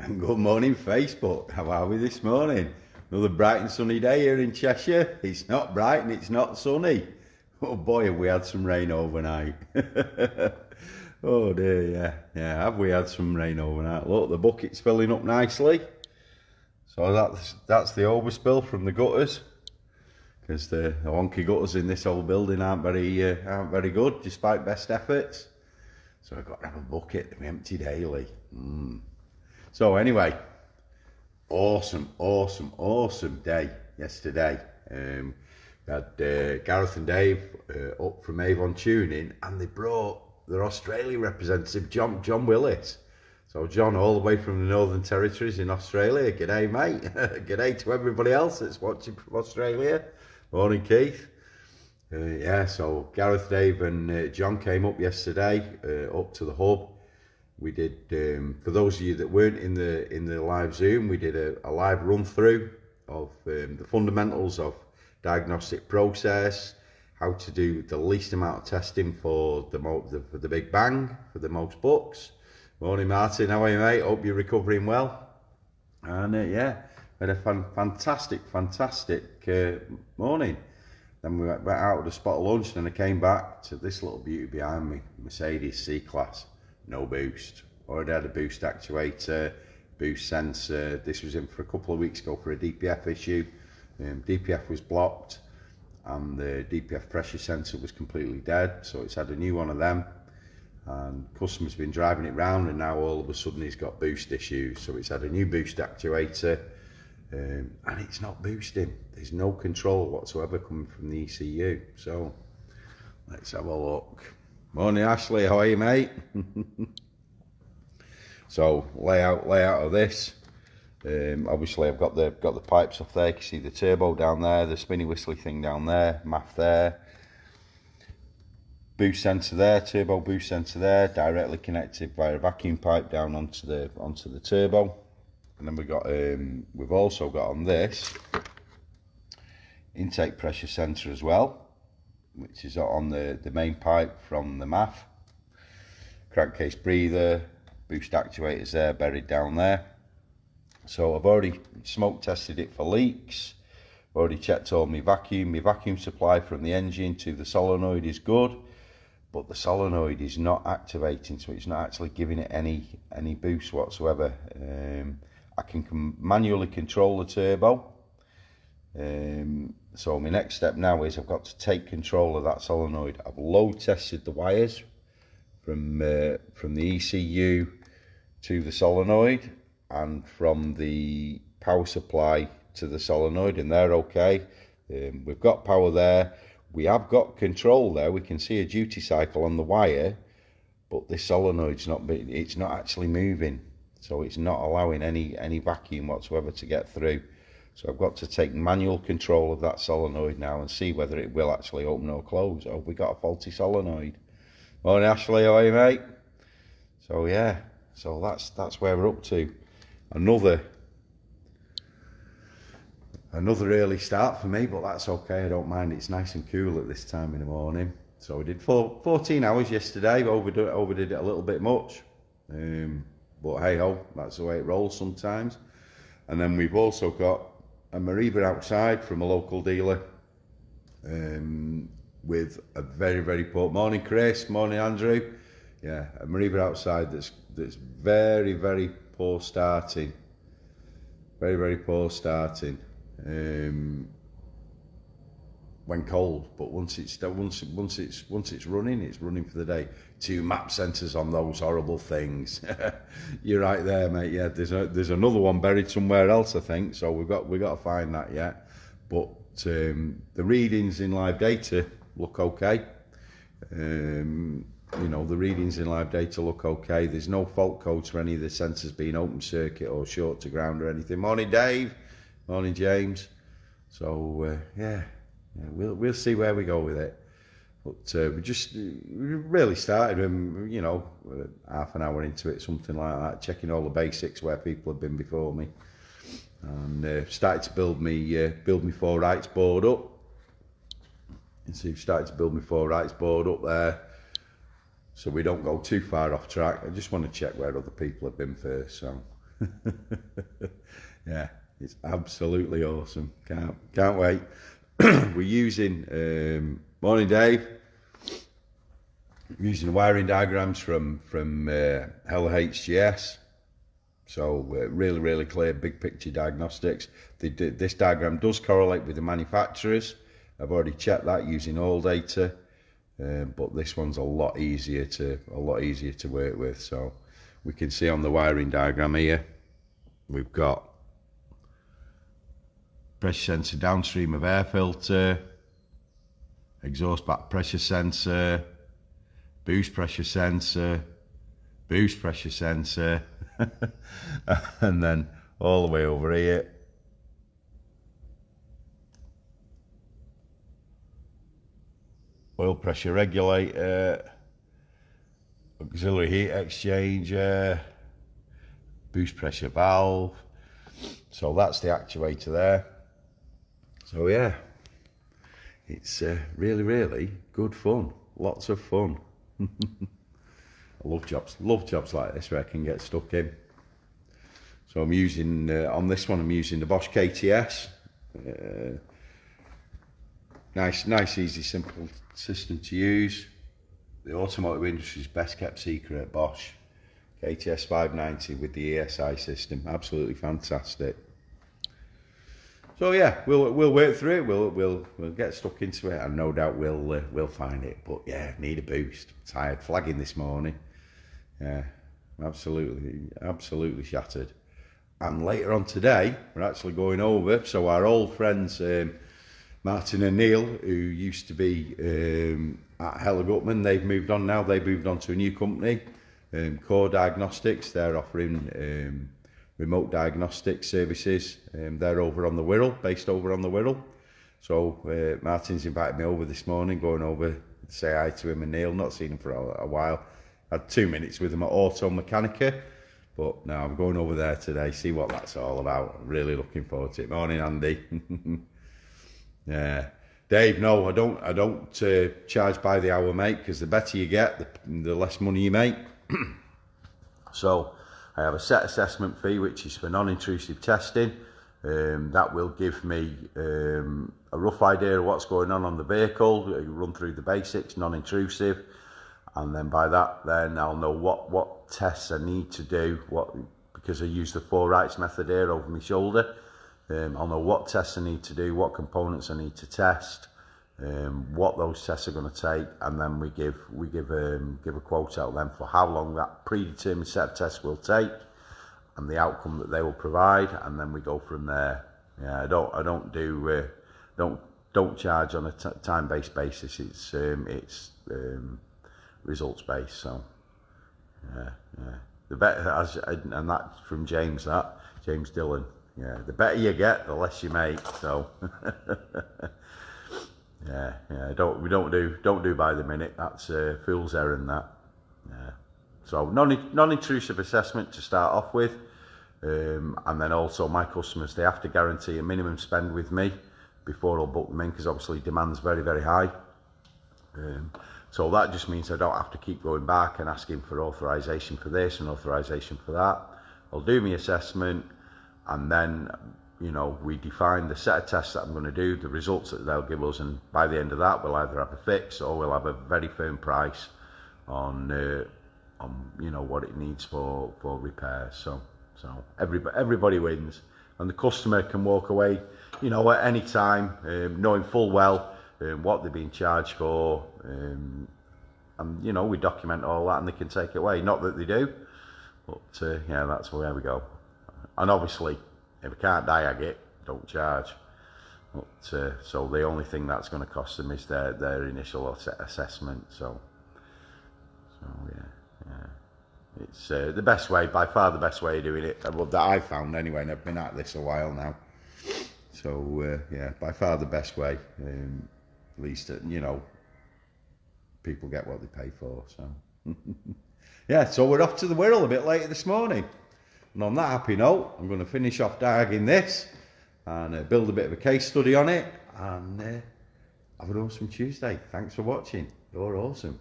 And good morning, Facebook. How are we this morning? Another bright and sunny day here in Cheshire. It's not bright and it's not sunny. Oh boy, have we had some rain overnight. Oh dear, yeah, have we had some rain overnight? Look, the bucket's filling up nicely. So that's the overspill from the gutters, because the wonky gutters in this old building aren't very good, despite best efforts. So I've got to have a bucket that we empty daily. So anyway, awesome day yesterday. We had Gareth and Dave up from Avon Tuning, and they brought their Australia representative, John Willis. So John, all the way from the Northern Territories in Australia. G'day, mate. G'day to everybody else that's watching from Australia. Morning, Keith. Yeah, so Gareth, Dave and John came up yesterday up to the hub. We did, for those of you that weren't in the live Zoom, we did a live run through of the fundamentals of diagnostic process, how to do the least amount of testing for the big bang, for the most bucks. Morning, Martin. How are you, mate? Hope you're recovering well. And yeah, had a fantastic morning. Then we went out at the spot of lunch, and I came back to this little beauty behind me, Mercedes C-Class, no boost. Already had a boost actuator, boost sensor. This was in for a couple of weeks ago for a DPF issue. DPF was blocked, and the DPF pressure sensor was completely dead, so it's had a new one of them. And customer's been driving it round, and now all of a sudden he's got boost issues. So it's had a new boost actuator, and it's not boosting. There's no control whatsoever coming from the ECU. So let's have a look. Morning, Ashley. How are you, mate? So layout of this. Obviously I've got the pipes off there. You can see the turbo down there, the spinny whistly thing down there, MAF there. Boost sensor there, turbo boost sensor there, directly connected via a vacuum pipe down onto the turbo. And then we've also got on this intake pressure sensor as well, which is on the main pipe from the MAF. Crankcase breather, boost actuators there, buried down there. So I've already smoke tested it for leaks. I've already checked all my vacuum supply from the engine to the solenoid is good. But the solenoid is not activating, so it's not actually giving it any boost whatsoever. I can manually control the turbo. So my next step now is I've got to take control of that solenoid. I've load tested the wires from the ECU to the solenoid, and from the power supply to the solenoid, and they're okay. We've got power there. We have got control there. We can see a duty cycle on the wire, but this solenoid's it's not actually moving, so it's not allowing any vacuum whatsoever to get through. So I've got to take manual control of that solenoid now and see whether it will actually open or close. Oh, we got a faulty solenoid. Morning, Ashley. How are you, mate? So yeah, so that's where we're up to. Another early start for me, but that's okay. I don't mind. It's nice and cool at this time in the morning. So we did 14 hours yesterday. Overdid it a little bit much, but hey ho, that's the way it rolls sometimes. And then we've also got a Mariva outside from a local dealer, with a very poor morning, Chris. Morning, Andrew. Yeah, a Mariva outside that's very poor starting. Very poor starting. When cold, but once it's running, it's running for the day. 2 map sensors on those horrible things. You're right there, mate. Yeah, there's another one buried somewhere else, I think. So we've got to find that yet. But the readings in live data look okay. You know, the readings in live data look okay. There's no fault codes for any of the sensors being open circuit or short to ground or anything. Morning, Dave. Morning, James. So yeah, we'll see where we go with it. But we really started, you know, half an hour into it, something like that, checking all the basics where people have been before me, and started to build me 4 rights board up. And so started to build me 4 rights board up there, so we don't go too far off track. I just want to check where other people have been first. So Yeah, it's absolutely awesome. Can't wait. We're using morning Dave. Using the wiring diagrams from Hella HGS. So really clear, big picture diagnostics. This diagram does correlate with the manufacturers. I've already checked that using all data, but this one's a lot easier to work with. So we can see on the wiring diagram here, we've got pressure sensor downstream of air filter, exhaust back pressure sensor, boost pressure sensor, and then all the way over here, oil pressure regulator, auxiliary heat exchanger, boost pressure valve. So that's the actuator there. So yeah, it's really good fun, lots of fun. I love jobs like this where I can get stuck in. So I'm using, on this one I'm using the Bosch KTS. Nice, easy, simple system to use. The automotive industry's best kept secret at Bosch. KTS 590 with the ESI system, absolutely fantastic. So yeah, we'll work through it. We'll get stuck into it, and no doubt we'll find it. But yeah, need a boost. Tired, flagging this morning. Yeah, absolutely shattered. And later on today, we're actually going over. So our old friends Martin and Neil, who used to be at Hella Gutman, they've moved on now. They've moved on to a new company, Core Diagnostics. They're offering remote diagnostic services. They're over on the Wirral, based over on the Wirral. So Martin's invited me over this morning, going over to say hi to him and Neil. Not seen him for a while. Had 2 minutes with him at Auto Mechanica, but now I'm going over there today, see what that's all about. Really looking forward to it. Morning, Andy. Yeah, Dave. No, I don't charge by the hour, mate, because the better you get, the less money you make. So I have a set assessment fee, which is for non-intrusive testing. That will give me a rough idea of what's going on the vehicle, run through the basics, non-intrusive, and then by that, then I'll know what tests I need to do, because I use the 4 rights method here over my shoulder. I'll know what tests I need to do, what components I need to test, what those tests are going to take, and then we give a quote out then for how long that predetermined set of tests will take, and the outcome that they will provide, and then we go from there. Yeah, I don't charge on a time-based basis. It's results based. So yeah. The better, and that's from James Dillon. Yeah, the better you get, the less you make. So yeah. We don't do by the minute. That's a fool's errand, that. Yeah. So non-intrusive assessment to start off with, and then also my customers, they have to guarantee a minimum spend with me before I'll book them in, because obviously demand's very high. So that just means I don't have to keep going back and asking for authorization for this and authorization for that. I'll do my assessment, and then, you know, we define the set of tests that I'm going to do, the results that they'll give us, and by the end of that, we'll either have a fix or we'll have a very firm price on you know, what it needs for repairs. So everybody wins, and the customer can walk away, you know, at any time, knowing full well what they're being charged for, and you know, we document all that, and they can take it away. Not that they do, but yeah, that's where we go. And obviously, if I can't diag it, don't charge. But so the only thing that's going to cost them is their initial assessment. So yeah, it's the best way, by far the best way of doing it, that I've found anyway, and I've been at this a while now. So yeah, by far the best way. At least, you know, people get what they pay for. So yeah, so we're off to the Wirral a bit later this morning. And on that happy note, I'm going to finish off diagging this and build a bit of a case study on it, and have an awesome Tuesday. Thanks for watching. You're awesome.